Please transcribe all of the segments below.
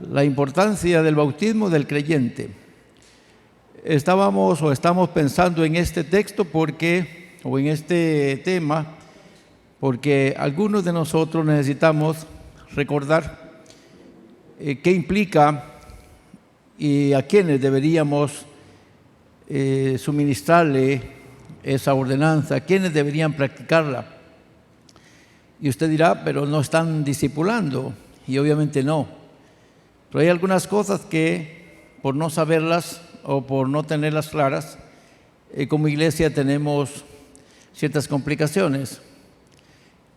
La importancia del bautismo del creyente. Estamos pensando en este texto en este tema, porque algunos de nosotros necesitamos recordar qué implica y a quiénes deberíamos suministrarle esa ordenanza, a quiénes deberían practicarla. Y usted dirá, pero no están discipulando, y obviamente no. Pero hay algunas cosas que, por no saberlas o por no tenerlas claras, como iglesia tenemos ciertas complicaciones.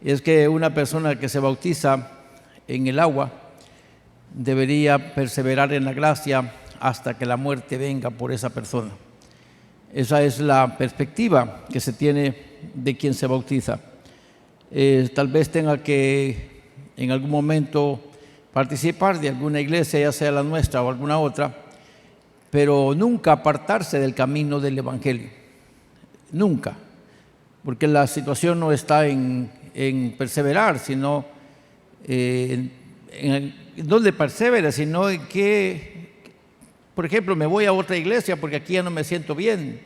Es que una persona que se bautiza en el agua debería perseverar en la gracia hasta que la muerte venga por esa persona. Esa es la perspectiva que se tiene de quien se bautiza. Tal vez tenga que en algún momento participar de alguna iglesia, ya sea la nuestra o alguna otra, pero nunca apartarse del camino del Evangelio. Nunca. Porque la situación no está en perseverar, sino en dónde persevera, sino en que, por ejemplo, me voy a otra iglesia porque aquí ya no me siento bien.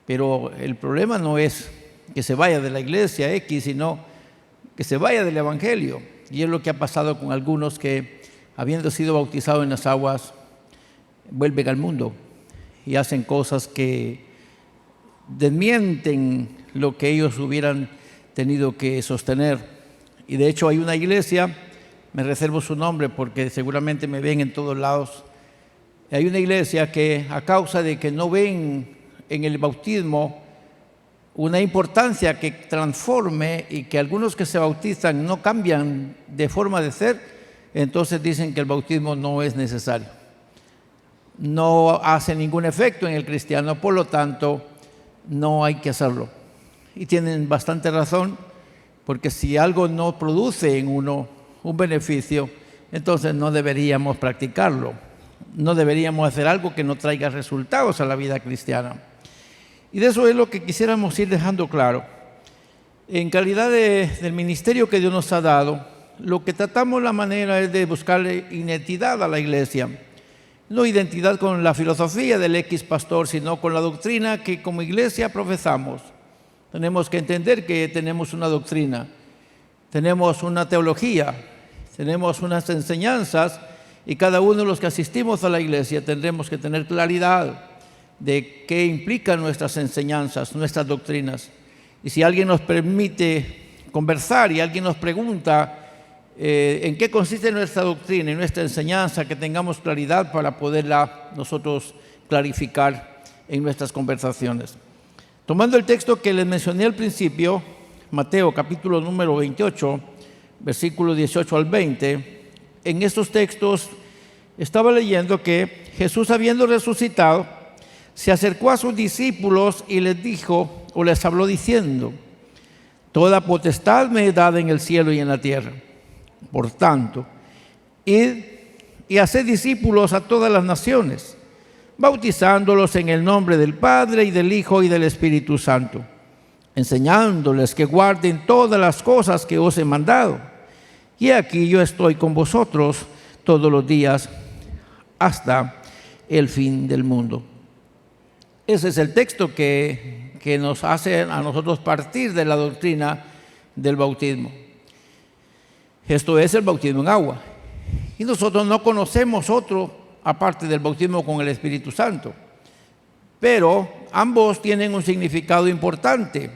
Pero el problema no es que se vaya de la iglesia X, sino que se vaya del Evangelio. Y es lo que ha pasado con algunos que, habiendo sido bautizados en las aguas, vuelven al mundo y hacen cosas que desmienten lo que ellos hubieran tenido que sostener. Y de hecho hay una iglesia, me reservo su nombre porque seguramente me ven en todos lados. Hay una iglesia que, a causa de que no ven en el bautismo una importancia que transforme y que algunos que se bautizan no cambian de forma de ser, entonces dicen que el bautismo no es necesario. No hace ningún efecto en el cristiano, por lo tanto, no hay que hacerlo. Y tienen bastante razón, porque si algo no produce en uno un beneficio, entonces no deberíamos practicarlo. No deberíamos hacer algo que no traiga resultados a la vida cristiana. Y de eso es lo que quisiéramos ir dejando claro. En calidad del ministerio que Dios nos ha dado, lo que tratamos la manera es de buscarle identidad a la iglesia. No identidad con la filosofía del X pastor, sino con la doctrina que como iglesia profesamos. Tenemos que entender que tenemos una doctrina, tenemos una teología, tenemos unas enseñanzas, y cada uno de los que asistimos a la iglesia tendremos que tener claridad de qué implican nuestras enseñanzas, nuestras doctrinas. Y si alguien nos permite conversar y alguien nos pregunta en qué consiste nuestra doctrina y nuestra enseñanza, que tengamos claridad para poderla nosotros clarificar en nuestras conversaciones. Tomando el texto que les mencioné al principio, Mateo capítulo número 28, versículos 18 al 20, en estos textos estaba leyendo que Jesús, habiendo resucitado, se acercó a sus discípulos y les dijo, o les habló diciendo: toda potestad me es dada en el cielo y en la tierra. Por tanto, id y haced discípulos a todas las naciones, bautizándolos en el nombre del Padre y del Hijo y del Espíritu Santo, enseñándoles que guarden todas las cosas que os he mandado. Y aquí yo estoy con vosotros todos los días hasta el fin del mundo. Ese es el texto que nos hace a nosotros partir de la doctrina del bautismo. Esto es el bautismo en agua. Y nosotros no conocemos otro aparte del bautismo con el Espíritu Santo. Pero ambos tienen un significado importante.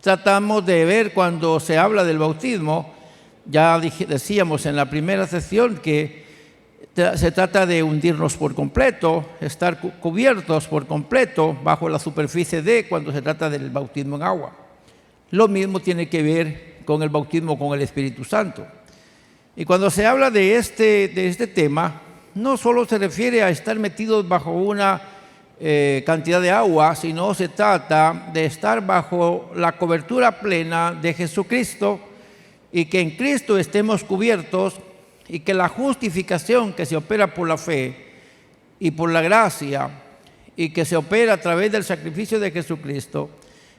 Tratamos de ver cuando se habla del bautismo, ya decíamos en la primera sesión que se trata de hundirnos por completo, estar cubiertos por completo bajo la superficie cuando se trata del bautismo en agua. Lo mismo tiene que ver con el bautismo con el Espíritu Santo. Y cuando se habla de este tema, no solo se refiere a estar metidos bajo una cantidad de agua, sino se trata de estar bajo la cobertura plena de Jesucristo, y que en Cristo estemos cubiertos, y que la justificación que se opera por la fe y por la gracia y que se opera a través del sacrificio de Jesucristo,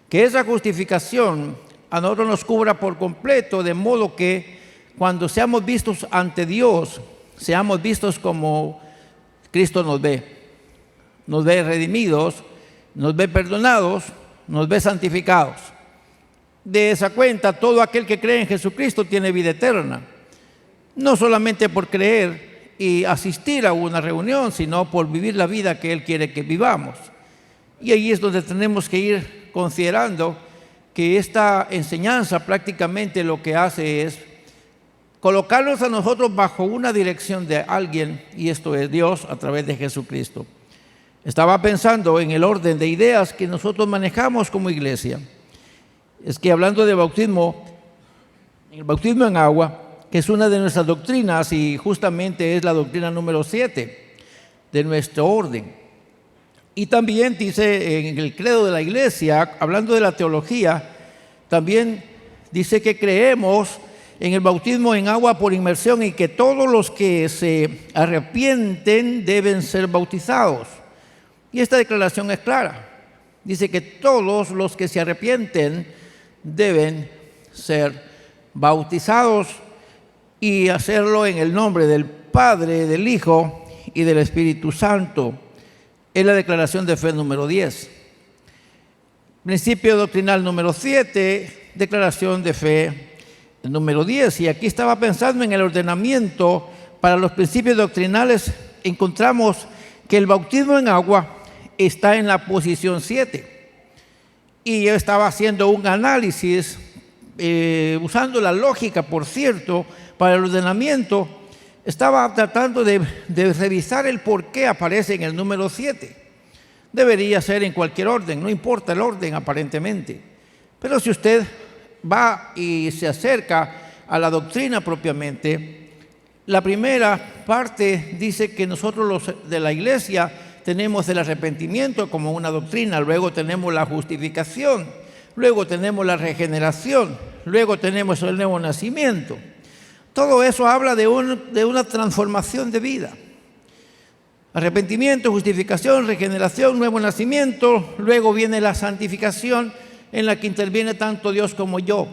que esa justificación a nosotros nos cubra por completo, de modo que cuando seamos vistos ante Dios seamos vistos como Cristo nos ve. Nos ve redimidos, nos ve perdonados, nos ve santificados. De esa cuenta, todo aquel que cree en Jesucristo tiene vida eterna. No solamente por creer y asistir a una reunión, sino por vivir la vida que Él quiere que vivamos. Y ahí es donde tenemos que ir considerando que esta enseñanza prácticamente lo que hace es colocarnos a nosotros bajo una dirección de alguien, y esto es Dios a través de Jesucristo. Estaba pensando en el orden de ideas que nosotros manejamos como iglesia. Es que hablando de bautismo, el bautismo en agua, que es una de nuestras doctrinas y justamente es la doctrina número 7 de nuestro orden. Y también dice en el credo de la iglesia, hablando de la teología, también dice que creemos en el bautismo en agua por inmersión y que todos los que se arrepienten deben ser bautizados. Y esta declaración es clara. Dice que todos los que se arrepienten deben ser bautizados y hacerlo en el nombre del Padre, del Hijo y del Espíritu Santo. Es la declaración de fe número 10. Principio doctrinal número 7, declaración de fe número 10. Y aquí estaba pensando en el ordenamiento para los principios doctrinales. Encontramos que el bautismo en agua está en la posición 7. Y yo estaba haciendo un análisis, usando la lógica, por cierto, para el ordenamiento. Estaba tratando de revisar el por qué aparece en el número 7. Debería ser en cualquier orden, no importa el orden aparentemente. Pero si usted va y se acerca a la doctrina propiamente, la primera parte dice que nosotros los de la iglesia tenemos el arrepentimiento como una doctrina, luego tenemos la justificación, luego tenemos la regeneración, luego tenemos el nuevo nacimiento. Todo eso habla de una transformación de vida. Arrepentimiento, justificación, regeneración, nuevo nacimiento. Luego viene la santificación, en la que interviene tanto Dios como yo.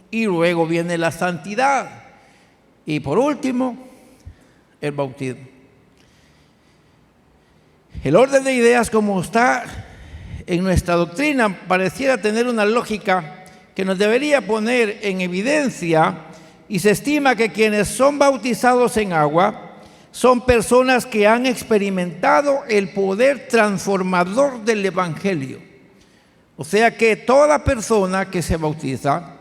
Y luego viene la santidad. Y por último, el bautismo. El orden de ideas como está en nuestra doctrina pareciera tener una lógica que nos debería poner en evidencia. Y se estima que quienes son bautizados en agua son personas que han experimentado el poder transformador del Evangelio. O sea que toda persona que se bautiza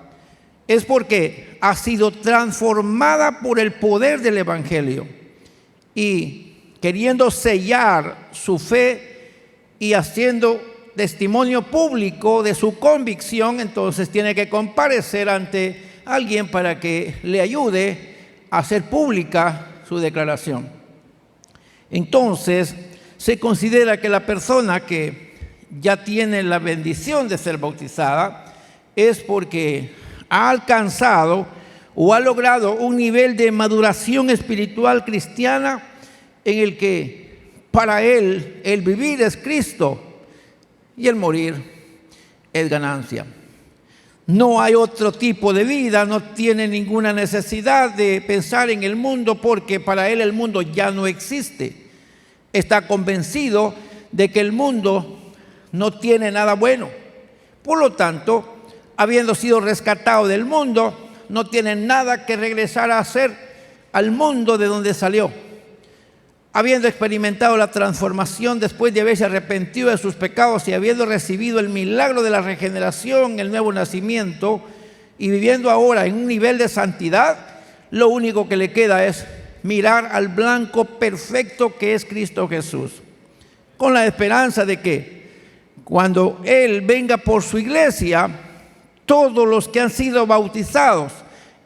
es porque ha sido transformada por el poder del Evangelio y queriendo sellar su fe y haciendo testimonio público de su convicción, entonces tiene que comparecer ante alguien para que le ayude a hacer pública su declaración. Entonces, se considera que la persona que ya tiene la bendición de ser bautizada es porque ha alcanzado o ha logrado un nivel de maduración espiritual cristiana en el que para él el vivir es Cristo y el morir es ganancia. No hay otro tipo de vida, no tiene ninguna necesidad de pensar en el mundo porque para él el mundo ya no existe. Está convencido de que el mundo no tiene nada bueno. Por lo tanto, habiendo sido rescatado del mundo, no tiene nada que regresar a hacer al mundo de donde salió. Habiendo experimentado la transformación después de haberse arrepentido de sus pecados y habiendo recibido el milagro de la regeneración, el nuevo nacimiento, y viviendo ahora en un nivel de santidad, lo único que le queda es mirar al blanco perfecto que es Cristo Jesús, con la esperanza de que cuando Él venga por su iglesia, todos los que han sido bautizados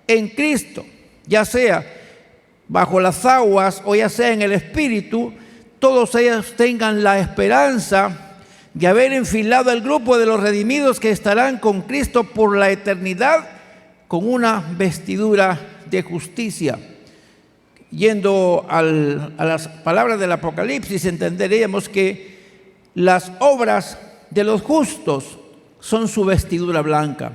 en Cristo, ya sea bajo las aguas o ya sea en el Espíritu, todos ellos tengan la esperanza de haber enfilado al grupo de los redimidos que estarán con Cristo por la eternidad con una vestidura de justicia. Yendo a las palabras del Apocalipsis, entenderíamos que las obras de los justos son su vestidura blanca.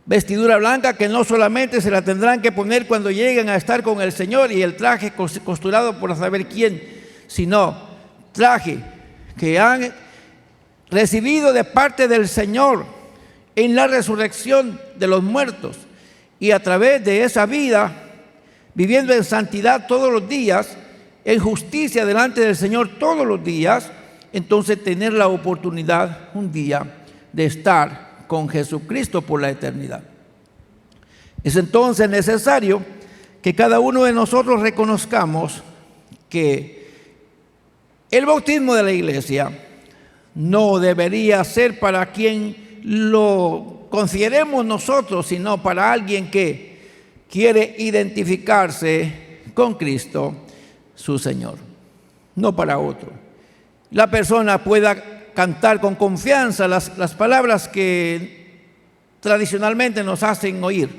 Vestidura blanca que no solamente se la tendrán que poner cuando lleguen a estar con el Señor, y el traje costurado por saber quién, sino traje que han recibido de parte del Señor en la resurrección de los muertos, y a través de esa vida, viviendo en santidad todos los días, en justicia delante del Señor todos los días, entonces tener la oportunidad un día de estar con Jesucristo por la eternidad. Es entonces necesario que cada uno de nosotros reconozcamos que el bautismo de la iglesia no debería ser para quien lo consideremos nosotros, sino para alguien que quiere identificarse con Cristo, su Señor, no para otro. La persona pueda cantar con confianza las palabras que tradicionalmente nos hacen oír.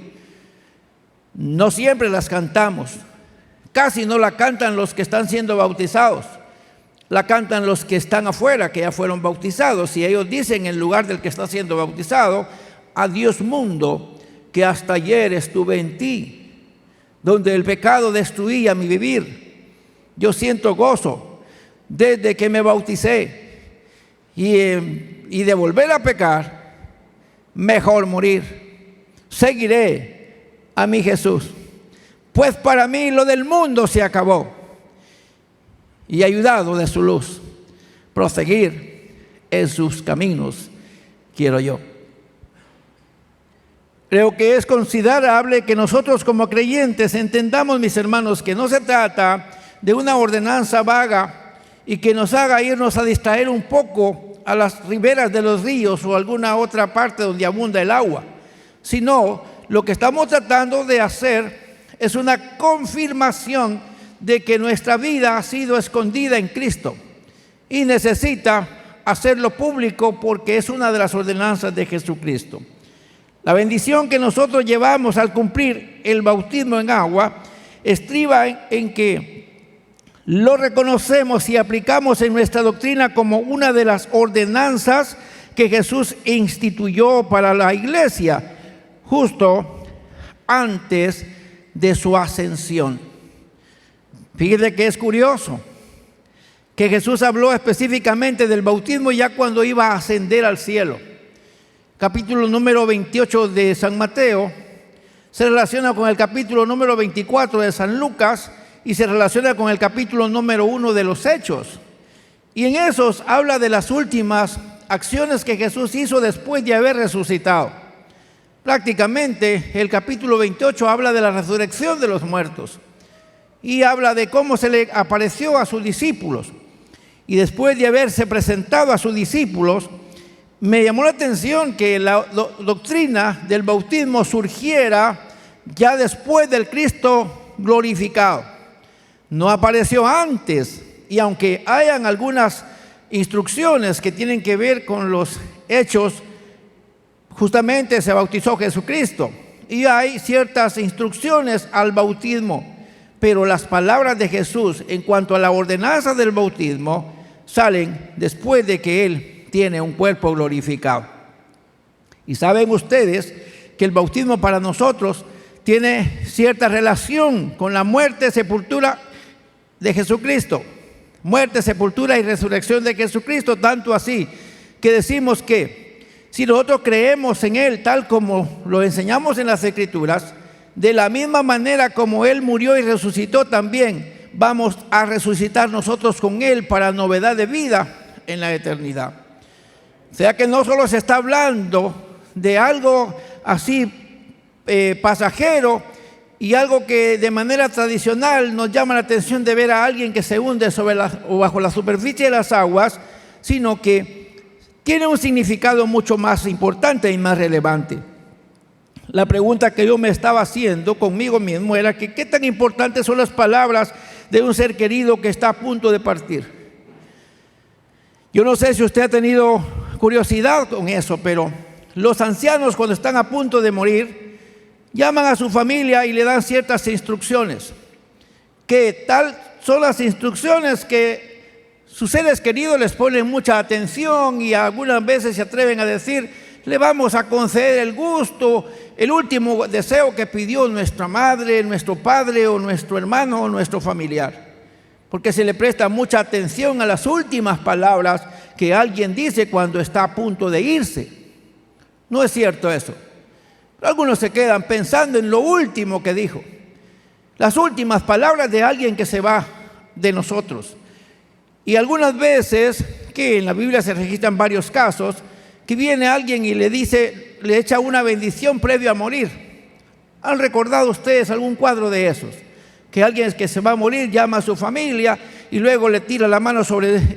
No siempre las cantamos, casi no la cantan los que están siendo bautizados, la cantan los que están afuera, que ya fueron bautizados, y ellos dicen en lugar del que está siendo bautizado: adiós mundo, que hasta ayer estuve en ti, donde el pecado destruía mi vivir. Yo siento gozo desde que me bauticé, y de volver a pecar, mejor morir. Seguiré a mi Jesús, pues para mí lo del mundo se acabó, y ayudado de su luz, proseguir en sus caminos quiero yo. Creo que es considerable que nosotros como creyentes entendamos, mis hermanos, que no se trata de una ordenanza vaga y que nos haga irnos a distraer un poco a las riberas de los ríos o alguna otra parte donde abunda el agua, sino lo que estamos tratando de hacer es una confirmación de que nuestra vida ha sido escondida en Cristo y necesita hacerlo público, porque es una de las ordenanzas de Jesucristo. La bendición que nosotros llevamos al cumplir el bautismo en agua estriba en que lo reconocemos y aplicamos en nuestra doctrina como una de las ordenanzas que Jesús instituyó para la iglesia justo antes de su ascensión. Fíjate que es curioso que Jesús habló específicamente del bautismo ya cuando iba a ascender al cielo. Capítulo número 28 de San Mateo se relaciona con el capítulo número 24 de San Lucas, y se relaciona con el capítulo número 1 de los Hechos. Y en esos habla de las últimas acciones que Jesús hizo después de haber resucitado. Prácticamente el capítulo 28 habla de la resurrección de los muertos y habla de cómo se le apareció a sus discípulos. Y después de haberse presentado a sus discípulos, me llamó la atención que la doctrina del bautismo surgiera ya después del Cristo glorificado. No apareció antes, y aunque hayan algunas instrucciones que tienen que ver con los hechos, justamente se bautizó Jesucristo y hay ciertas instrucciones al bautismo, pero las palabras de Jesús en cuanto a la ordenanza del bautismo salen después de que Él tiene un cuerpo glorificado. Y saben ustedes que el bautismo para nosotros tiene cierta relación con la muerte, sepultura de Jesucristo. Muerte, sepultura y resurrección de Jesucristo, tanto así que decimos que si nosotros creemos en Él tal como lo enseñamos en las Escrituras, de la misma manera como Él murió y resucitó, también vamos a resucitar nosotros con Él para novedad de vida en la eternidad. O sea que no solo se está hablando de algo así pasajero y algo que de manera tradicional nos llama la atención de ver a alguien que se hunde o bajo la superficie de las aguas, sino que tiene un significado mucho más importante y más relevante. La pregunta que yo me estaba haciendo conmigo mismo era que qué tan importantes son las palabras de un ser querido que está a punto de partir. Yo no sé si usted ha tenido curiosidad con eso, pero los ancianos, cuando están a punto de morir, llaman a su familia y le dan ciertas instrucciones, que tal son las instrucciones que sus seres queridos les ponen mucha atención y algunas veces se atreven a decir: le vamos a conceder el gusto el último deseo que pidió nuestra madre, nuestro padre o nuestro hermano o nuestro familiar. Porque se le presta mucha atención a las últimas palabras que alguien dice cuando está a punto de irse. No es cierto eso. Algunos se quedan pensando en lo último que dijo. Las últimas palabras de alguien que se va de nosotros. Y algunas veces, que en la Biblia se registran varios casos, que viene alguien y le dice, le echa una bendición previo a morir. ¿Han recordado ustedes algún cuadro de esos? Que alguien que se va a morir llama a su familia y luego le tira la mano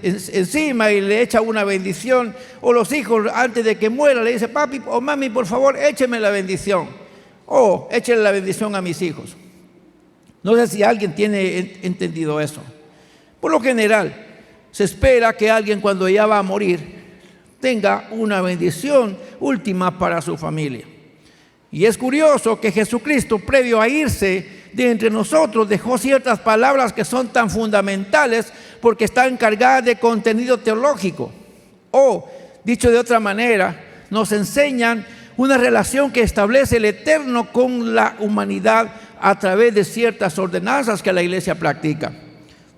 encima y le echa una bendición. O los hijos, antes de que muera, le dice, papi o mami, por favor, écheme la bendición. O échele la bendición a mis hijos. No sé si alguien tiene entendido eso. Por lo general, se espera que alguien cuando ya va a morir tenga una bendición última para su familia. Y es curioso que Jesucristo, previo a irse de entre nosotros, dejó ciertas palabras que son tan fundamentales porque están cargadas de contenido teológico. O, dicho de otra manera, nos enseñan una relación que establece el Eterno con la humanidad a través de ciertas ordenanzas que la Iglesia practica.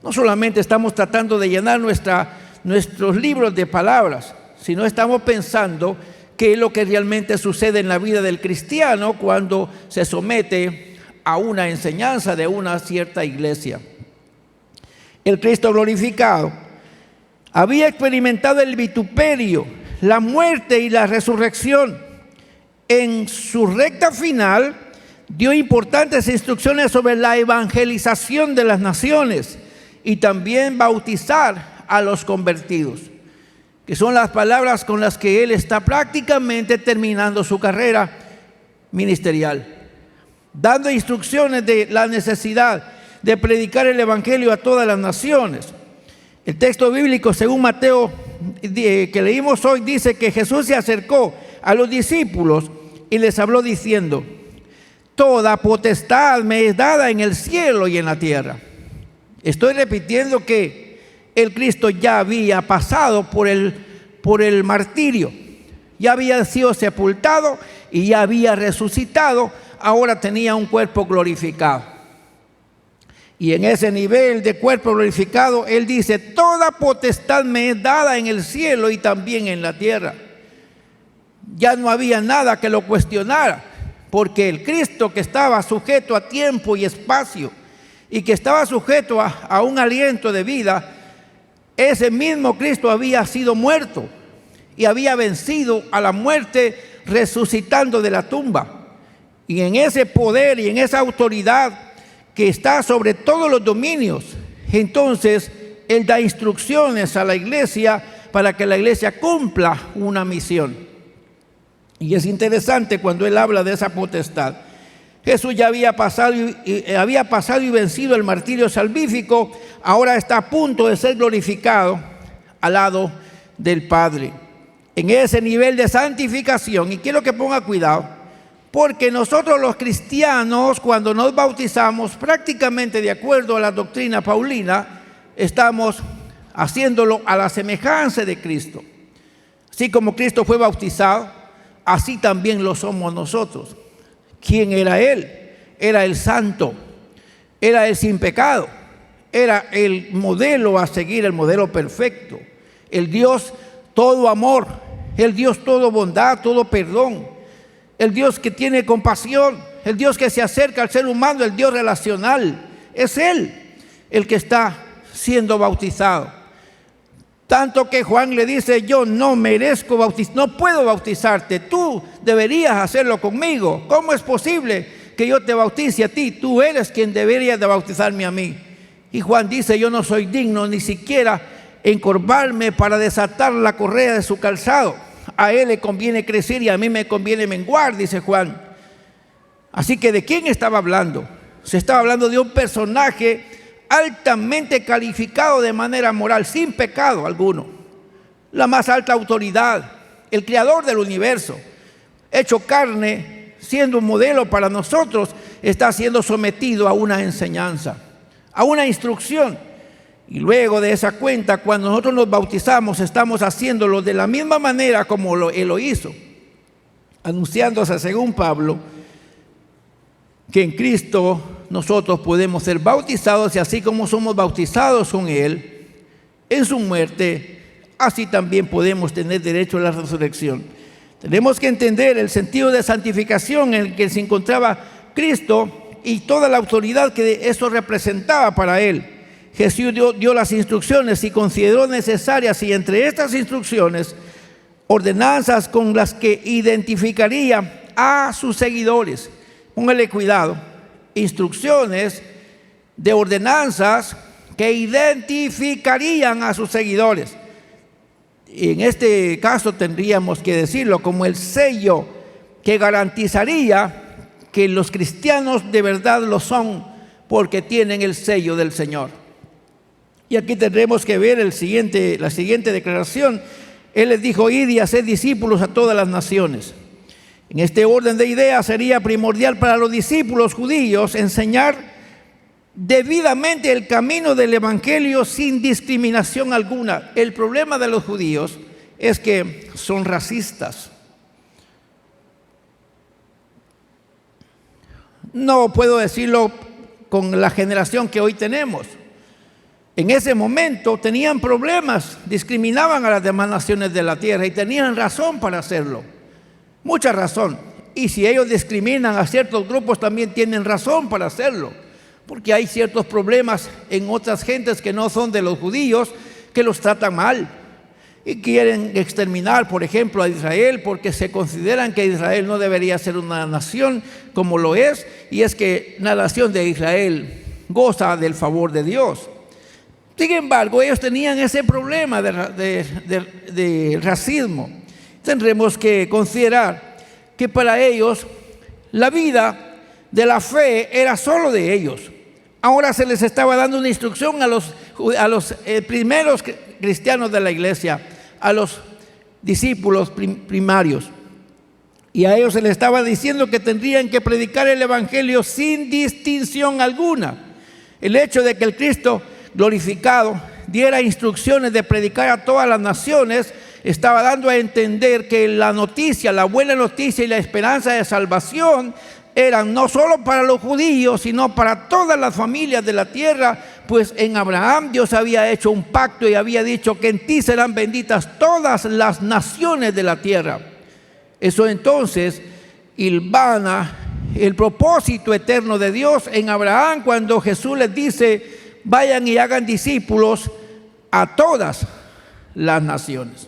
No solamente estamos tratando de llenar nuestros libros de palabras, sino estamos pensando qué es lo que realmente sucede en la vida del cristiano cuando se somete a una enseñanza de una cierta iglesia. El Cristo glorificado había experimentado el vituperio, la muerte y la resurrección. En su recta final dio importantes instrucciones sobre la evangelización de las naciones y también bautizar a los convertidos, que son las palabras con las que él está prácticamente terminando su carrera ministerial, dando instrucciones de la necesidad de predicar el evangelio a todas las naciones. El texto bíblico, según Mateo, que leímos hoy, dice que Jesús se acercó a los discípulos y les habló diciendo: toda potestad me es dada en el cielo y en la tierra. Estoy repitiendo que el Cristo ya había pasado por el martirio, ya había sido sepultado y ya había resucitado. Ahora tenía un cuerpo glorificado. Y en ese nivel de cuerpo glorificado, él dice: toda potestad me es dada en el cielo y también en la tierra. Ya no había nada que lo cuestionara, porque el Cristo, que estaba sujeto a tiempo y espacio y que estaba sujeto a un aliento de vida, ese mismo Cristo había sido muerto y había vencido a la muerte resucitando de la tumba. Y en ese poder y en esa autoridad que está sobre todos los dominios, entonces él da instrucciones a la iglesia para que la iglesia cumpla una misión. Y es interesante cuando él habla de esa potestad. Jesús ya había pasado y vencido el martirio salvífico, ahora está a punto de ser glorificado al lado del Padre. En ese nivel de santificación, y quiero que ponga cuidado, porque nosotros los cristianos, cuando nos bautizamos, prácticamente de acuerdo a la doctrina paulina, estamos haciéndolo a la semejanza de Cristo. Así como Cristo fue bautizado, así también lo somos nosotros. ¿Quién era Él? Era el santo, era el sin pecado, era el modelo a seguir, el modelo perfecto, el Dios todo amor, el Dios todo bondad, todo perdón, el Dios que tiene compasión, el Dios que se acerca al ser humano, el Dios relacional. Es Él el que está siendo bautizado. Tanto que Juan le dice: yo no merezco bautizar, no puedo bautizarte, tú deberías hacerlo conmigo. ¿Cómo es posible que yo te bautice a ti? Tú eres quien debería de bautizarme a mí. Y Juan dice: yo no soy digno ni siquiera encorvarme para desatar la correa de su calzado. A él le conviene crecer y a mí me conviene menguar, dice Juan. Así que ¿de quién estaba hablando? Se estaba hablando de un personaje altamente calificado de manera moral, sin pecado alguno, la más alta autoridad, el creador del universo, hecho carne, siendo un modelo para nosotros, está siendo sometido a una enseñanza, a una instrucción. Y luego de esa cuenta, cuando nosotros nos bautizamos, estamos haciéndolo de la misma manera como Él lo hizo. anunciándose según Pablo, que en Cristo nosotros podemos ser bautizados y así como somos bautizados con Él en su muerte, así también podemos tener derecho a la resurrección. Tenemos que entender el sentido de santificación en el que se encontraba Cristo y toda la autoridad que eso representaba para Él. Jesús dio las instrucciones y consideró necesarias, y entre estas instrucciones, ordenanzas con las que identificaría a sus seguidores. Póngale cuidado, instrucciones de ordenanzas que identificarían a sus seguidores. Y en este caso tendríamos que decirlo como el sello que garantizaría que los cristianos de verdad lo son, porque tienen el sello del Señor. Y aquí tendremos que ver la siguiente declaración. Él les dijo: id y haced discípulos a todas las naciones. En este orden de ideas sería primordial para los discípulos judíos enseñar debidamente el camino del evangelio sin discriminación alguna. El problema de los judíos es que son racistas. No puedo decirlo con la generación que hoy tenemos. En ese momento tenían problemas, discriminaban a las demás naciones de la tierra y tenían razón para hacerlo, mucha razón. Y si ellos discriminan a ciertos grupos, también tienen razón para hacerlo, porque hay ciertos problemas en otras gentes que no son de los judíos, que los tratan mal y quieren exterminar, por ejemplo, a Israel, porque se consideran que Israel no debería ser una nación como lo es, y es que la nación de Israel goza del favor de Dios. Sin embargo, ellos tenían ese problema de racismo. Tendremos que considerar que para ellos la vida de la fe era solo de ellos. Ahora se les estaba dando una instrucción a los primeros cristianos de la iglesia, a los discípulos primarios. Y a ellos se les estaba diciendo que tendrían que predicar el evangelio sin distinción alguna. El hecho de que el Cristo glorificado diera instrucciones de predicar a todas las naciones estaba dando a entender que la noticia, la buena noticia y la esperanza de salvación eran no solo para los judíos, sino para todas las familias de la tierra, pues en Abraham Dios había hecho un pacto y había dicho que en ti serán benditas todas las naciones de la tierra. Eso entonces hilvana el propósito eterno de Dios en Abraham cuando Jesús les dice: vayan y hagan discípulos a todas las naciones,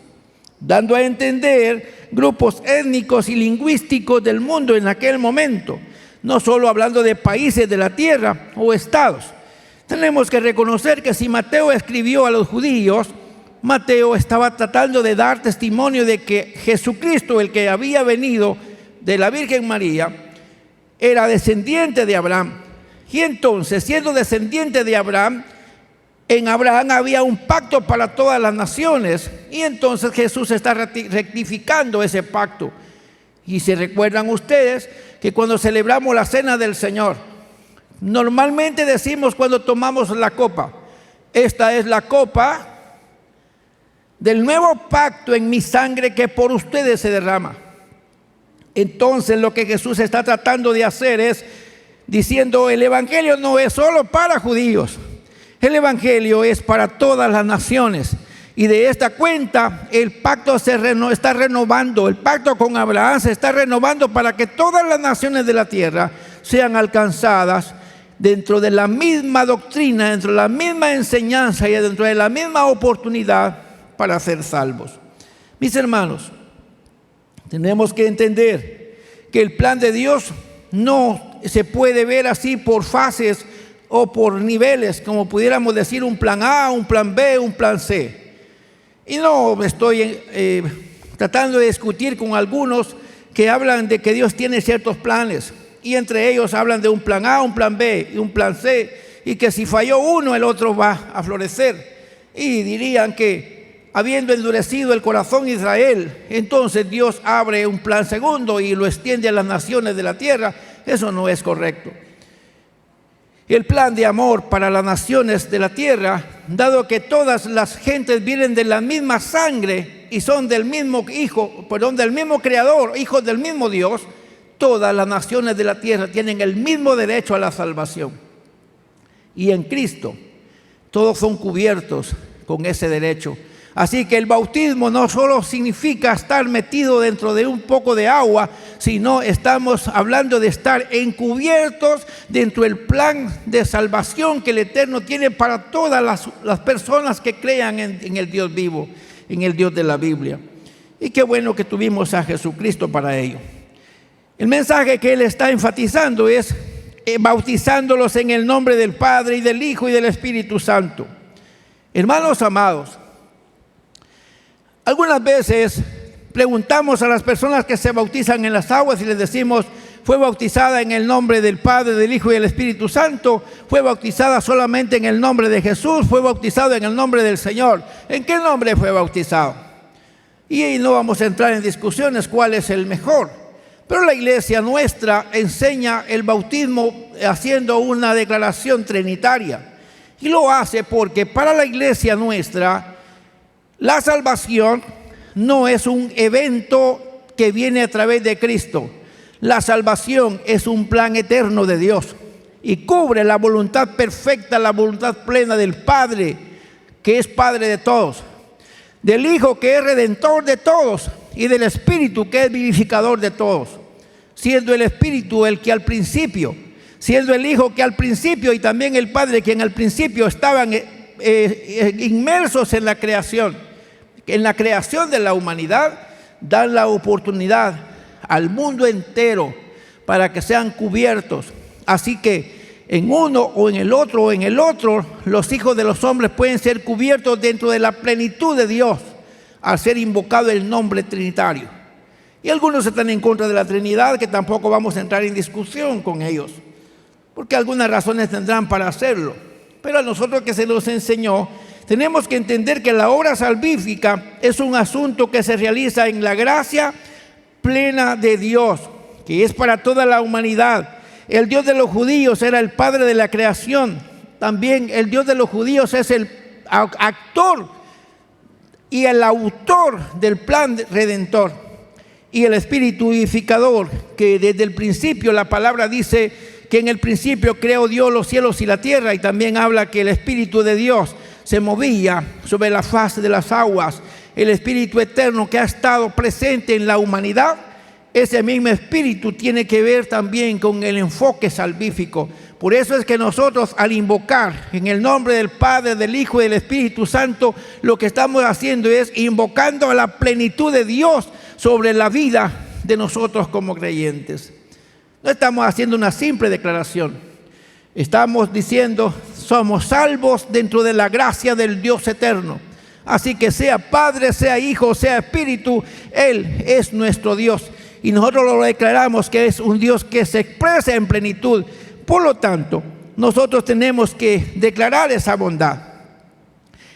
dando a entender grupos étnicos y lingüísticos del mundo en aquel momento, no solo hablando de países de la tierra o estados. Tenemos que reconocer que si Mateo escribió a los judíos, Mateo estaba tratando de dar testimonio de que Jesucristo, el que había venido de la Virgen María, era descendiente de Abraham. Y entonces, siendo descendiente de Abraham, en Abraham había un pacto para todas las naciones. Y entonces Jesús está rectificando ese pacto. Y se recuerdan ustedes que cuando celebramos la cena del Señor, normalmente decimos cuando tomamos la copa: esta es la copa del nuevo pacto en mi sangre que por ustedes se derrama. Entonces lo que Jesús está tratando de hacer es diciendo: el evangelio no es solo para judíos, el evangelio es para todas las naciones. Y de esta cuenta el pacto está renovando, el pacto con Abraham se está renovando para que todas las naciones de la tierra sean alcanzadas dentro de la misma doctrina, dentro de la misma enseñanza y dentro de la misma oportunidad para ser salvos. Mis hermanos, tenemos que entender que el plan de Dios no se puede ver así por fases o por niveles, como pudiéramos decir un plan A, un plan B, un plan C. Y no estoy tratando de discutir con algunos que hablan de que Dios tiene ciertos planes, y entre ellos hablan de un plan A, un plan B y un plan C, y que si falló uno, el otro va a florecer. Y dirían que habiendo endurecido el corazón de Israel, entonces Dios abre un plan segundo y lo extiende a las naciones de la tierra. Eso no es correcto. El plan de amor para las naciones de la tierra, dado que todas las gentes vienen de la misma sangre, y son del mismo del mismo Creador, hijos del mismo Dios, todas las naciones de la tierra tienen el mismo derecho a la salvación. Y en Cristo todos son cubiertos con ese derecho. Así que el bautismo no solo significa estar metido dentro de un poco de agua, sino estamos hablando de estar encubiertos dentro del plan de salvación que el Eterno tiene para todas las personas que crean en el Dios vivo, en el Dios de la Biblia. Y qué bueno que tuvimos a Jesucristo para ello. El mensaje que Él está enfatizando es bautizándolos en el nombre del Padre y del Hijo y del Espíritu Santo. Hermanos amados, algunas veces preguntamos a las personas que se bautizan en las aguas y les decimos: ¿fue bautizada en el nombre del Padre, del Hijo y del Espíritu Santo? ¿Fue bautizada solamente en el nombre de Jesús? ¿Fue bautizado en el nombre del Señor? ¿En qué nombre fue bautizado? Y no vamos a entrar en discusiones cuál es el mejor. Pero la iglesia nuestra enseña el bautismo haciendo una declaración trinitaria. Y lo hace porque para la iglesia nuestra la salvación no es un evento que viene a través de Cristo. La salvación es un plan eterno de Dios y cubre la voluntad perfecta, la voluntad plena del Padre, que es Padre de todos, del Hijo, que es Redentor de todos, y del Espíritu, que es vivificador de todos, siendo el Espíritu el que al principio, siendo el Hijo que al principio, y también el Padre quien al principio estaban inmersos en la creación de la humanidad, dan la oportunidad al mundo entero para que sean cubiertos. Así que en uno o en el otro, los hijos de los hombres pueden ser cubiertos dentro de la plenitud de Dios al ser invocado el nombre trinitario. Y algunos están en contra de la Trinidad, que tampoco vamos a entrar en discusión con ellos, porque algunas razones tendrán para hacerlo. Pero a nosotros que se nos enseñó, tenemos que entender que la obra salvífica es un asunto que se realiza en la gracia plena de Dios, que es para toda la humanidad. El Dios de los judíos era el padre de la creación. También el Dios de los judíos es el actor y el autor del plan redentor. Y el Espíritu vivificador, que desde el principio la palabra dice que en el principio creó Dios los cielos y la tierra, y también habla que el Espíritu de Dios se movía sobre la faz de las aguas. El Espíritu eterno que ha estado presente en la humanidad, ese mismo Espíritu tiene que ver también con el enfoque salvífico. Por eso es que nosotros, al invocar en el nombre del Padre, del Hijo y del Espíritu Santo, lo que estamos haciendo es invocando a la plenitud de Dios sobre la vida de nosotros como creyentes. No estamos haciendo una simple declaración. Estamos diciendo: somos salvos dentro de la gracia del Dios eterno. Así que sea Padre, sea Hijo, sea Espíritu, Él es nuestro Dios. Y nosotros lo declaramos que es un Dios que se expresa en plenitud. Por lo tanto, nosotros tenemos que declarar esa bondad.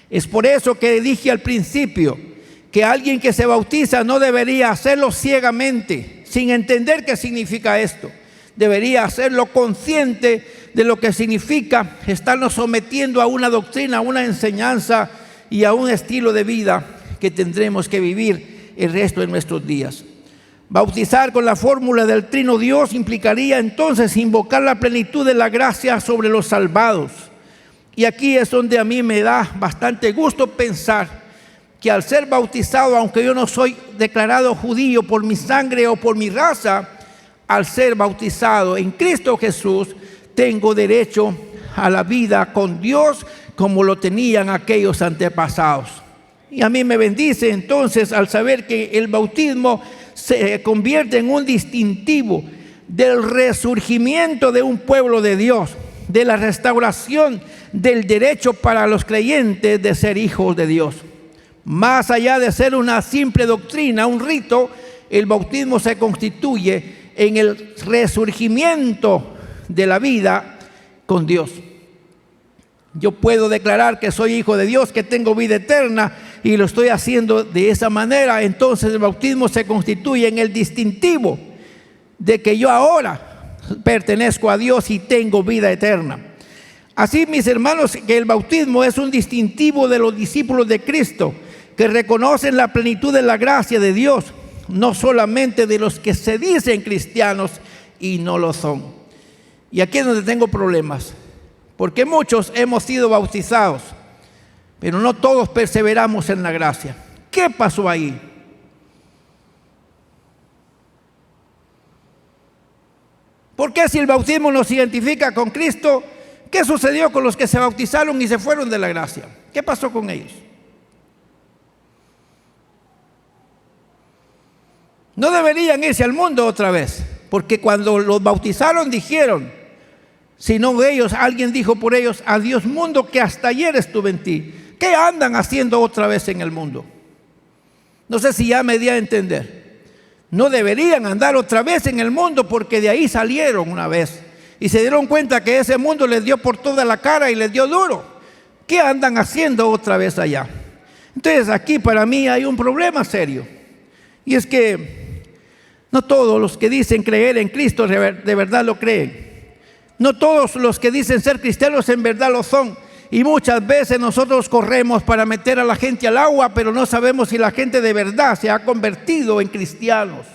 Es por eso que dije al principio que alguien que se bautiza no debería hacerlo ciegamente, sin entender qué significa esto. Debería hacerlo consciente de lo que significa estarnos sometiendo a una doctrina, a una enseñanza y a un estilo de vida que tendremos que vivir el resto de nuestros días. Bautizar con la fórmula del Trino Dios implicaría entonces invocar la plenitud de la gracia sobre los salvados. Y aquí es donde a mí me da bastante gusto pensar que al ser bautizado, aunque yo no soy declarado judío por mi sangre o por mi raza, al ser bautizado en Cristo Jesús, tengo derecho a la vida con Dios como lo tenían aquellos antepasados. Y a mí me bendice entonces al saber que el bautismo se convierte en un distintivo del resurgimiento de un pueblo de Dios, de la restauración del derecho para los creyentes de ser hijos de Dios. Más allá de ser una simple doctrina, un rito, el bautismo se constituye en el resurgimiento de la vida con Dios. Yo puedo declarar que soy hijo de Dios, que tengo vida eterna, y lo estoy haciendo de esa manera. Entonces el bautismo se constituye en el distintivo de que yo ahora pertenezco a Dios y tengo vida eterna. Así, mis hermanos, que el bautismo es un distintivo de los discípulos de Cristo, que reconocen la plenitud de la gracia de Dios, no solamente de los que se dicen cristianos y no lo son. Y aquí es donde tengo problemas, porque muchos hemos sido bautizados, pero no todos perseveramos en la gracia. ¿Qué pasó ahí? ¿Por qué si el bautismo nos identifica con Cristo, qué sucedió con los que se bautizaron y se fueron de la gracia? ¿Qué pasó con ellos? No deberían irse al mundo otra vez, porque cuando los bautizaron dijeron, si no ellos, alguien dijo por ellos, adiós mundo que hasta ayer estuve en ti. ¿Qué andan haciendo otra vez en el mundo? No sé si ya me di a entender. No deberían andar otra vez en el mundo porque de ahí salieron una vez y se dieron cuenta que ese mundo les dio por toda la cara y les dio duro. ¿Qué andan haciendo otra vez allá? Entonces aquí para mí hay un problema serio, y es que no todos los que dicen creer en Cristo de verdad lo creen. No todos los que dicen ser cristianos en verdad lo son. Y muchas veces nosotros corremos para meter a la gente al agua, pero no sabemos si la gente de verdad se ha convertido en cristianos.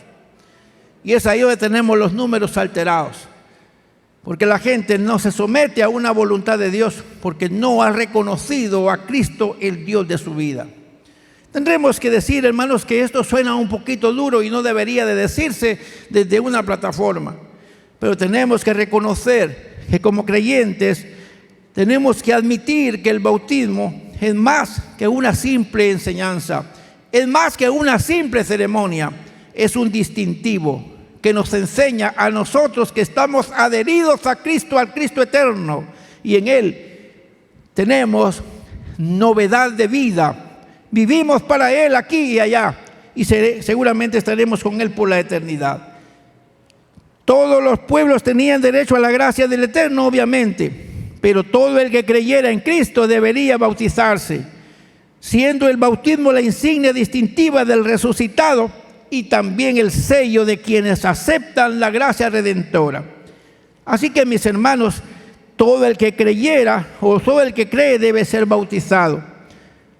Y es ahí donde tenemos los números alterados. Porque la gente no se somete a una voluntad de Dios, porque no ha reconocido a Cristo el Dios de su vida. Tendremos que decir, hermanos, que esto suena un poquito duro y no debería de decirse desde una plataforma. Pero tenemos que reconocer que como creyentes tenemos que admitir que el bautismo es más que una simple enseñanza, es más que una simple ceremonia, es un distintivo que nos enseña a nosotros que estamos adheridos a Cristo, al Cristo eterno, y en Él tenemos novedad de vida. Vivimos para Él aquí y allá, y seguramente estaremos con Él por la eternidad. Todos los pueblos tenían derecho a la gracia del Eterno, obviamente, pero todo el que creyera en Cristo debería bautizarse, siendo el bautismo la insignia distintiva del resucitado y también el sello de quienes aceptan la gracia redentora. Así que, mis hermanos, todo el que creyera o todo el que cree debe ser bautizado.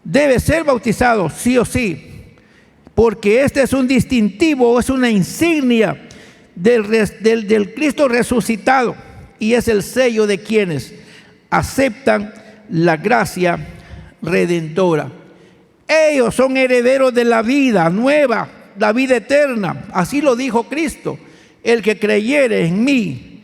Debe ser bautizado sí o sí, porque este es un distintivo, es una insignia del Cristo resucitado, y es el sello de quienes aceptan la gracia redentora. Ellos son herederos de la vida nueva, la vida eterna. Así lo dijo Cristo: el que creyere en mí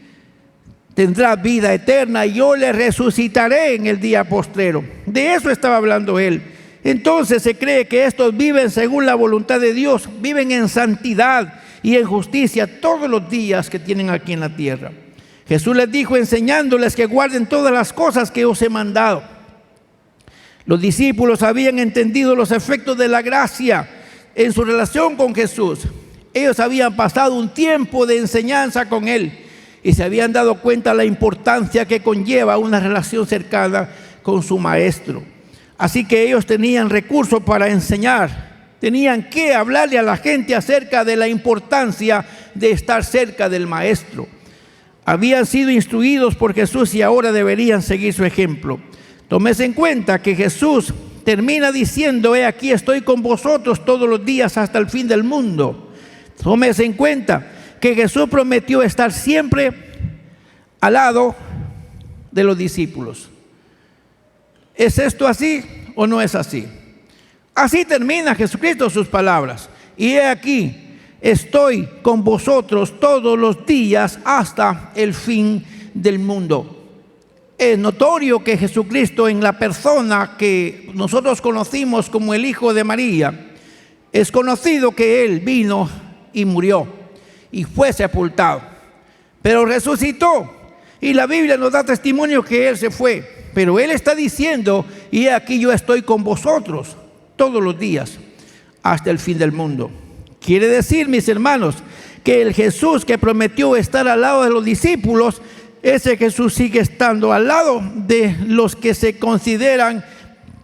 tendrá vida eterna y yo le resucitaré en el día postrero. De eso estaba hablando Él. Entonces se cree que estos viven según la voluntad de Dios, viven en santidad y en justicia todos los días que tienen aquí en la tierra. Jesús les dijo, enseñándoles que guarden todas las cosas que os he mandado. Los discípulos habían entendido los efectos de la gracia en su relación con Jesús. Ellos habían pasado un tiempo de enseñanza con Él y se habían dado cuenta de la importancia que conlleva una relación cercana con su Maestro. Así que ellos tenían recursos para enseñar. Tenían que hablarle a la gente acerca de la importancia de estar cerca del Maestro. Habían sido instruidos por Jesús y ahora deberían seguir su ejemplo. Tómese en cuenta que Jesús termina diciendo, he aquí estoy con vosotros todos los días hasta el fin del mundo. Tómese en cuenta que Jesús prometió estar siempre al lado de los discípulos. ¿Es esto así o no es así? Así termina Jesucristo sus palabras. Y he aquí, estoy con vosotros todos los días hasta el fin del mundo. Es notorio que Jesucristo, en la persona que nosotros conocimos como el Hijo de María, es conocido que Él vino y murió y fue sepultado, pero resucitó. Y la Biblia nos da testimonio que Él se fue, pero Él está diciendo, y aquí yo estoy con vosotros todos los días hasta el fin del mundo. Quiere decir, mis hermanos, que el Jesús que prometió estar al lado de los discípulos, ese Jesús sigue estando al lado de los que se consideran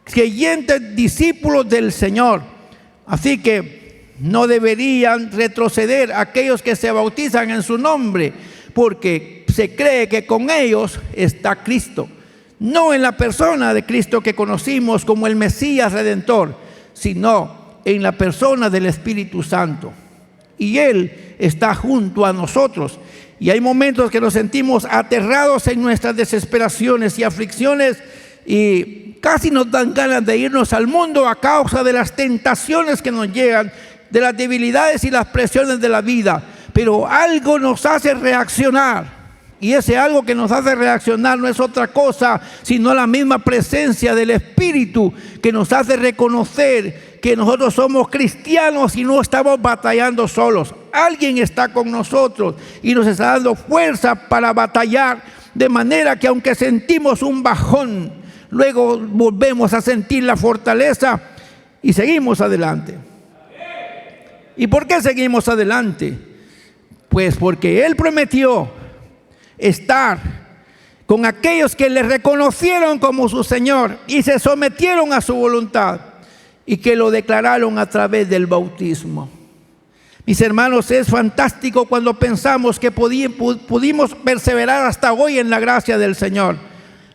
creyentes discípulos del Señor. Así que no deberían retroceder aquellos que se bautizan en su nombre, porque se cree que con ellos está Cristo. No en la persona de Cristo que conocimos como el Mesías Redentor, sino en la persona del Espíritu Santo. Y Él está junto a nosotros. Y hay momentos que nos sentimos aterrados en nuestras desesperaciones y aflicciones y casi nos dan ganas de irnos al mundo a causa de las tentaciones que nos llegan, de las debilidades y las presiones de la vida. Pero algo nos hace reaccionar. Y ese algo que nos hace reaccionar no es otra cosa, sino la misma presencia del Espíritu que nos hace reconocer que nosotros somos cristianos y no estamos batallando solos. Alguien está con nosotros y nos está dando fuerza para batallar, de manera que aunque sentimos un bajón, luego volvemos a sentir la fortaleza y seguimos adelante. ¿Y por qué seguimos adelante? Pues porque Él prometió estar con aquellos que le reconocieron como su Señor y se sometieron a su voluntad y que lo declararon a través del bautismo. Mis hermanos, es fantástico cuando pensamos que pudimos perseverar hasta hoy en la gracia del Señor.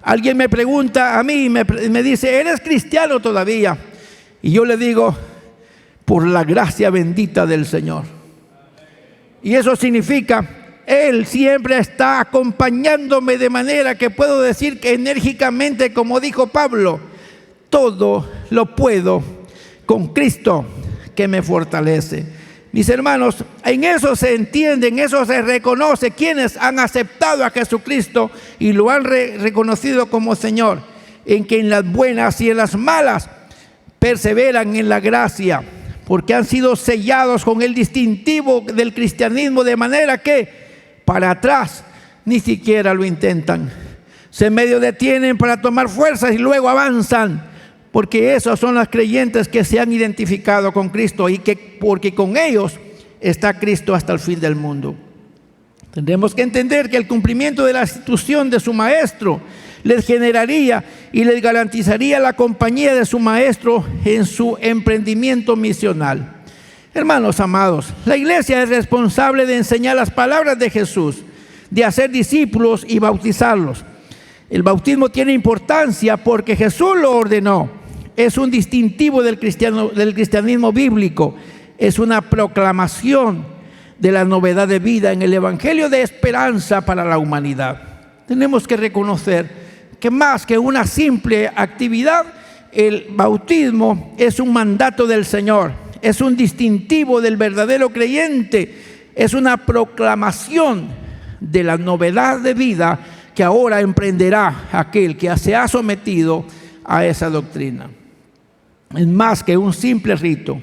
Alguien me pregunta a mí, me dice, ¿eres cristiano todavía? Y yo le digo, por la gracia bendita del Señor. Y eso significa, Él siempre está acompañándome, de manera que puedo decir que enérgicamente, como dijo Pablo, todo lo puedo con Cristo que me fortalece. Mis hermanos, en eso se entiende, en eso se reconoce quienes han aceptado a Jesucristo y lo han reconocido como Señor, en que en las buenas y en las malas perseveran en la gracia, porque han sido sellados con el distintivo del cristianismo, de manera que para atrás ni siquiera lo intentan. Se medio detienen para tomar fuerzas y luego avanzan, porque esos son los creyentes que se han identificado con Cristo y que porque con ellos está Cristo hasta el fin del mundo. Tendremos que entender que el cumplimiento de la institución de su maestro les generaría y les garantizaría la compañía de su maestro en su emprendimiento misional. Hermanos amados, la iglesia es responsable de enseñar las palabras de Jesús, de hacer discípulos y bautizarlos. El bautismo tiene importancia porque Jesús lo ordenó. Es un distintivo del cristianismo bíblico. Es una proclamación de la novedad de vida en el evangelio de esperanza para la humanidad. Tenemos que reconocer que más que una simple actividad, el bautismo es un mandato del Señor. Es un distintivo del verdadero creyente. Es una proclamación de la novedad de vida que ahora emprenderá aquel que se ha sometido a esa doctrina. Es más que un simple rito.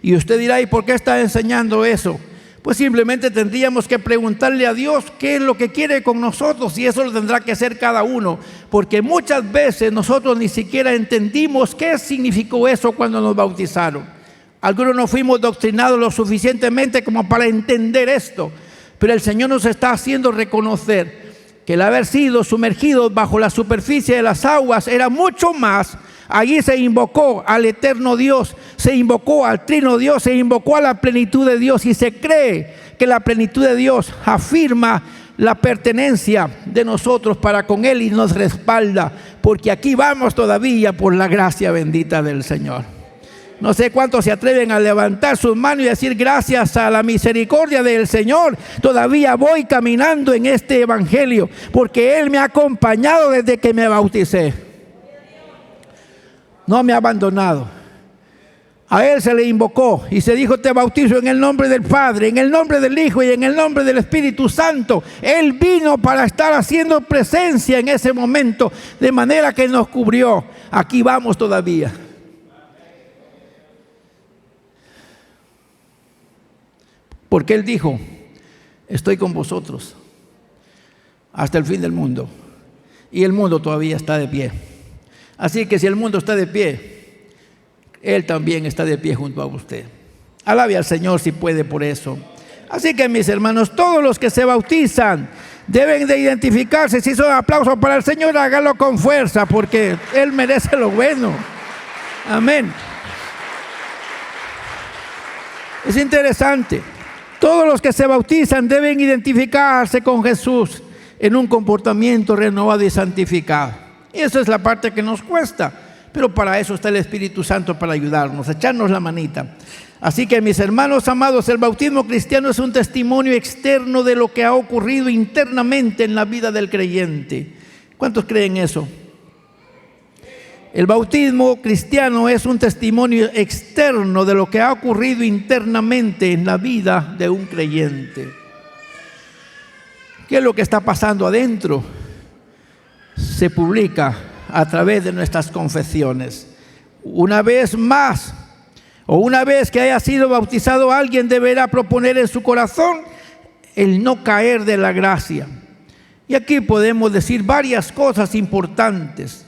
Y usted dirá, ¿y por qué está enseñando eso? Pues simplemente tendríamos que preguntarle a Dios qué es lo que quiere con nosotros, y eso lo tendrá que hacer cada uno, porque muchas veces nosotros ni siquiera entendimos qué significó eso cuando nos bautizaron. Algunos no fuimos doctrinados lo suficientemente como para entender esto, pero el Señor nos está haciendo reconocer que el haber sido sumergidos bajo la superficie de las aguas era mucho más. Allí se invocó al eterno Dios, se invocó al trino Dios, se invocó a la plenitud de Dios, y se cree que la plenitud de Dios afirma la pertenencia de nosotros para con Él y nos respalda, porque aquí vamos todavía por la gracia bendita del Señor. No sé cuántos se atreven a levantar sus manos y decir, gracias a la misericordia del Señor, todavía voy caminando en este evangelio, porque Él me ha acompañado desde que me bauticé. No me ha abandonado. A Él se le invocó y se dijo, te bautizo en el nombre del Padre, en el nombre del Hijo y en el nombre del Espíritu Santo. Él vino para estar haciendo presencia en ese momento, de manera que nos cubrió. Aquí vamos todavía. Porque Él dijo, estoy con vosotros hasta el fin del mundo. Y el mundo todavía está de pie. Así que si el mundo está de pie, Él también está de pie junto a usted. Alabe al Señor si puede por eso. Así que, mis hermanos, todos los que se bautizan deben de identificarse. Si son aplausos para el Señor, hágalo con fuerza, porque Él merece lo bueno. Amén. Es interesante. Todos los que se bautizan deben identificarse con Jesús en un comportamiento renovado y santificado. Y esa es la parte que nos cuesta. Pero para eso está el Espíritu Santo, para ayudarnos, echarnos la manita. Así que, mis hermanos amados, el bautismo cristiano es un testimonio externo de lo que ha ocurrido internamente en la vida del creyente. ¿Cuántos creen eso? El bautismo cristiano es un testimonio externo de lo que ha ocurrido internamente en la vida de un creyente. ¿Qué es lo que está pasando adentro? Se publica a través de nuestras confesiones. Una vez más, o una vez que haya sido bautizado, alguien deberá proponer en su corazón el no caer de la gracia. Y aquí podemos decir varias cosas importantes.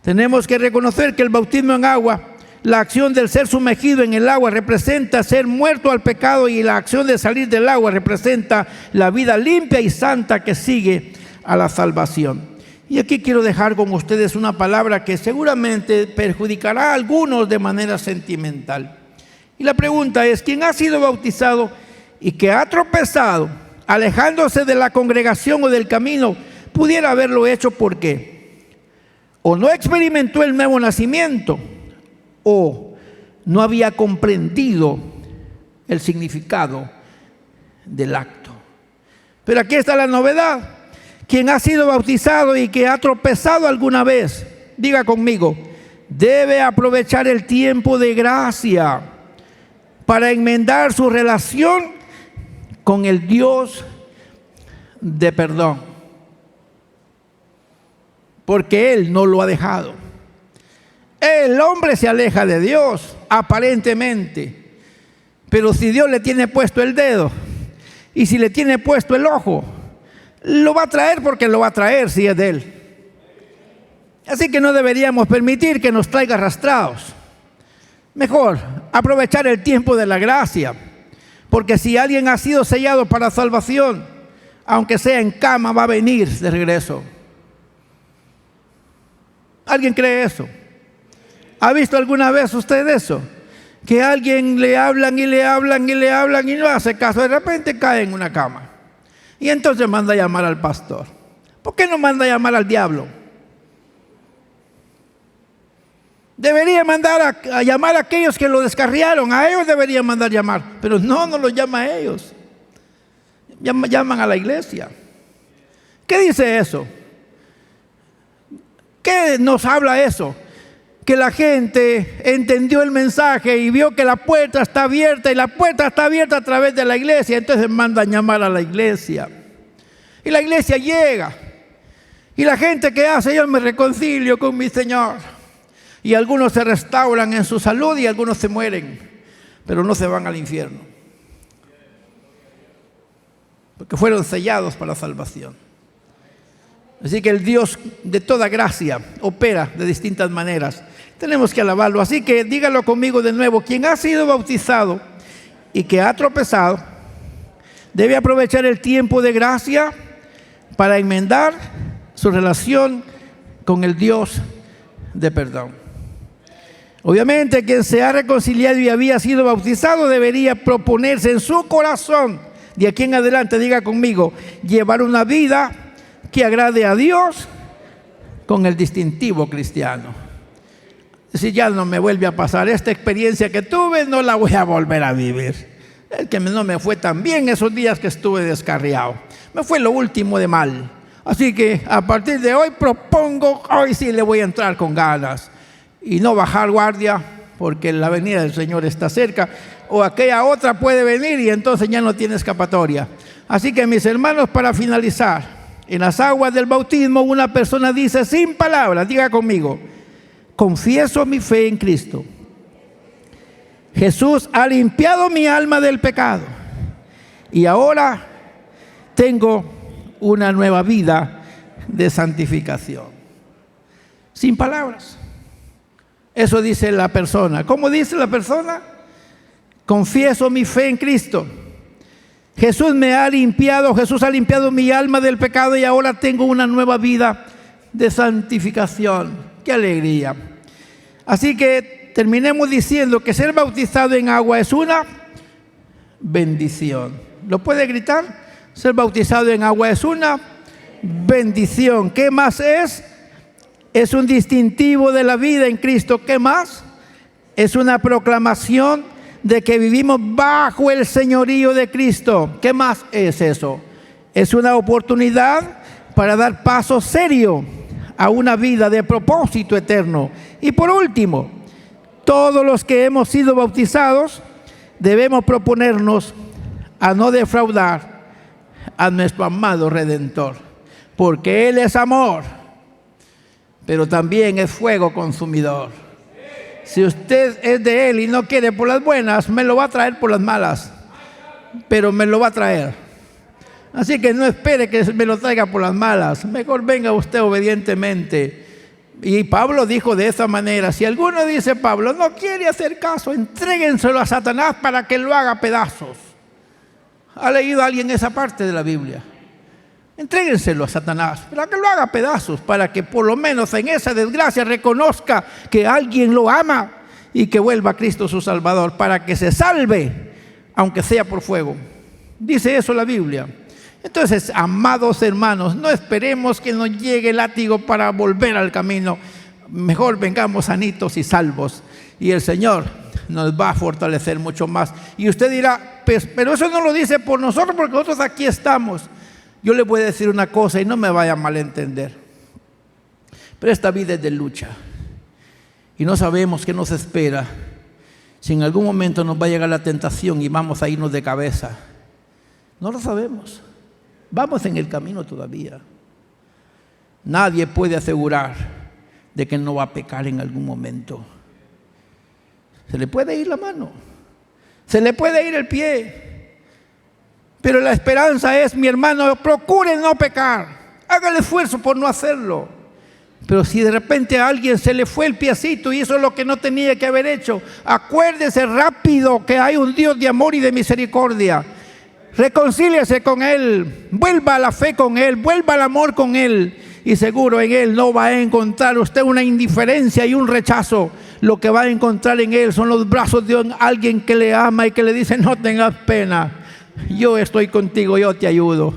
Tenemos que reconocer que el bautismo en agua, la acción del ser sumergido en el agua representa ser muerto al pecado, y la acción de salir del agua representa la vida limpia y santa que sigue a la salvación. Y aquí quiero dejar con ustedes una palabra que seguramente perjudicará a algunos de manera sentimental. Y la pregunta es: ¿quién ha sido bautizado y que ha tropezado, alejándose de la congregación o del camino, pudiera haberlo hecho ¿por qué? O no experimentó el nuevo nacimiento, o no había comprendido el significado del acto. Pero aquí está la novedad. Quien ha sido bautizado y que ha tropezado alguna vez, diga conmigo, debe aprovechar el tiempo de gracia para enmendar su relación con el Dios de perdón, porque Él no lo ha dejado. El hombre se aleja de Dios aparentemente, pero si Dios le tiene puesto el dedo y si le tiene puesto el ojo, lo va a traer, porque lo va a traer si es de Él. Así que no deberíamos permitir que nos traiga arrastrados. Mejor aprovechar el tiempo de la gracia, porque si alguien ha sido sellado para salvación, aunque sea en cama, va a venir de regreso. ¿Alguien cree eso? ¿Ha visto alguna vez usted eso? Que a alguien le hablan y le hablan y le hablan y no hace caso, de repente cae en una cama. Y entonces manda a llamar al pastor. ¿Por qué no manda a llamar al diablo? Debería mandar a llamar a aquellos que lo descarriaron. A ellos debería mandar llamar. Pero no los llama a ellos. Llaman a la iglesia. ¿Qué dice eso? ¿Qué nos habla eso? Que la gente entendió el mensaje y vio que la puerta está abierta, y la puerta está abierta a través de la iglesia. Entonces mandan llamar a la iglesia y la iglesia llega, y la gente que hace: yo me reconcilio con mi Señor, y algunos se restauran en su salud y algunos se mueren, pero no se van al infierno, porque fueron sellados para la salvación. Así que el Dios de toda gracia opera de distintas maneras. Tenemos que alabarlo. Así que dígalo conmigo de nuevo: quien ha sido bautizado y que ha tropezado, debe aprovechar el tiempo de gracia para enmendar su relación con el Dios de perdón. Obviamente, quien se ha reconciliado y había sido bautizado debería proponerse en su corazón, de aquí en adelante, diga conmigo, llevar una vida que agrade a Dios con el distintivo cristiano. Si ya no me vuelve a pasar esta experiencia que tuve, no la voy a volver a vivir. Es que no me fue tan bien esos días que estuve descarriado. Me fue lo último de mal. Así que a partir de hoy propongo, hoy sí le voy a entrar con ganas y no bajar guardia, porque la venida del Señor está cerca, o aquella otra puede venir y entonces ya no tiene escapatoria. Así que, mis hermanos, para finalizar, en las aguas del bautismo una persona dice sin palabras, diga conmigo: confieso mi fe en Cristo. Jesús ha limpiado mi alma del pecado y ahora tengo una nueva vida de santificación. Sin palabras. Eso dice la persona. ¿Cómo dice la persona? Confieso mi fe en Cristo. Jesús ha limpiado mi alma del pecado y ahora tengo una nueva vida de santificación. ¡Qué alegría! Así que terminemos diciendo que ser bautizado en agua es una bendición. ¿Lo puede gritar? Ser bautizado en agua es una bendición. ¿Qué más es? Es un distintivo de la vida en Cristo. ¿Qué más? Es una proclamación de que vivimos bajo el señorío de Cristo. ¿Qué más es eso? Es una oportunidad para dar paso serio a una vida de propósito eterno. Y por último, todos los que hemos sido bautizados debemos proponernos a no defraudar a nuestro amado Redentor, porque Él es amor, pero también es fuego consumidor. Si usted es de Él y no quiere por las buenas, me lo va a traer por las malas, pero me lo va a traer. Así que no espere que me lo traiga por las malas, mejor venga usted obedientemente. Y Pablo dijo de esa manera: si alguno dice, Pablo, no quiere hacer caso, entréguenselo a Satanás para que lo haga pedazos. ¿Ha leído alguien esa parte de la Biblia? Entréguenselo a Satanás para que lo haga pedazos, para que por lo menos en esa desgracia reconozca que alguien lo ama y que vuelva a Cristo su Salvador, para que se salve, aunque sea por fuego. Dice eso la Biblia. Entonces, amados hermanos, no esperemos que nos llegue el látigo para volver al camino. Mejor vengamos sanitos y salvos, y el Señor nos va a fortalecer mucho más. Y usted dirá, pues, pero eso no lo dice por nosotros, porque nosotros aquí estamos. Yo le voy a decir una cosa y no me vaya a malentender, pero esta vida es de lucha y no sabemos qué nos espera. Si en algún momento nos va a llegar la tentación y vamos a irnos de cabeza, no lo sabemos. Vamos en el camino todavía. Nadie puede asegurar de que no va a pecar en algún momento. Se le puede ir la mano, se le puede ir el pie, pero la esperanza es, mi hermano, procure no pecar, haga el esfuerzo por no hacerlo. Pero si de repente a alguien se le fue el piecito y hizo lo que no tenía que haber hecho, acuérdese rápido que hay un Dios de amor y de misericordia. Reconcíliese con Él, vuelva a la fe con Él, vuelva al amor con Él, y seguro en Él no va a encontrar usted una indiferencia y un rechazo. Lo que va a encontrar en Él son los brazos de alguien que le ama y que le dice, no tengas pena, yo estoy contigo, yo te ayudo.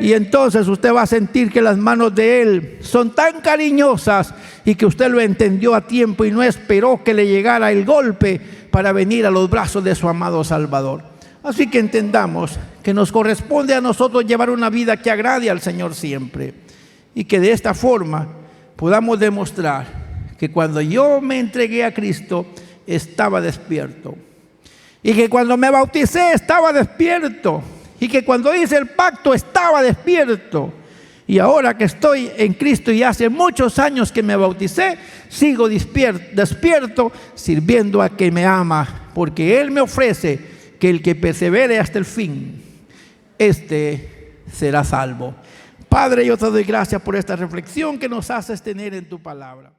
Y entonces usted va a sentir que las manos de Él son tan cariñosas y que usted lo entendió a tiempo y no esperó que le llegara el golpe para venir a los brazos de su amado Salvador. Así que entendamos que nos corresponde a nosotros llevar una vida que agrade al Señor siempre, y que de esta forma podamos demostrar que cuando yo me entregué a Cristo estaba despierto, y que cuando me bauticé estaba despierto, y que cuando hice el pacto estaba despierto, y ahora que estoy en Cristo y hace muchos años que me bauticé, sigo despierto sirviendo a quien me ama, porque Él me ofrece que el que persevere hasta el fin, este será salvo. Padre, yo te doy gracias por esta reflexión que nos haces tener en tu palabra.